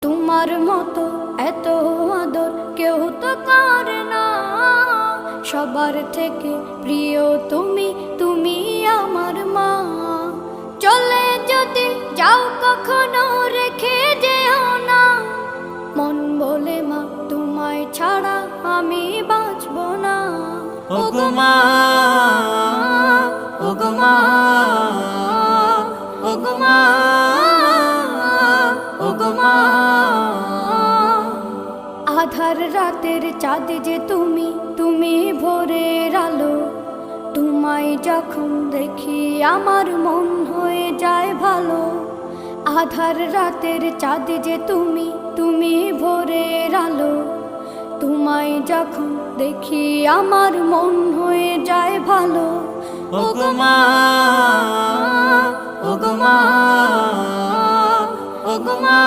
তোমার মতো এত আদর কেউ তো করে না। সবার থেকে প্রিয় তুমি, তুমি আমার মা। চলে যদি যাও কখনো রেখে যেও না, মন বলে মা তোমায় ছাড়া আমি বাঁচব না। ওগো মা, ওগো মা, ওগো মা, ওগো মা। আধার রাতের চাঁদ যে তুমি, তুমি ভোরের আলো। তোমায় যখন দেখি আমার মন হয়ে যায় ভালো। আধার রাতের চাঁদ যে তুমি, তুমি ভোরের আলো। তোমায় যখন দেখি আমার মন হয়ে যায় ভালো। ওগো মা, ওগো মা, ওগো মা।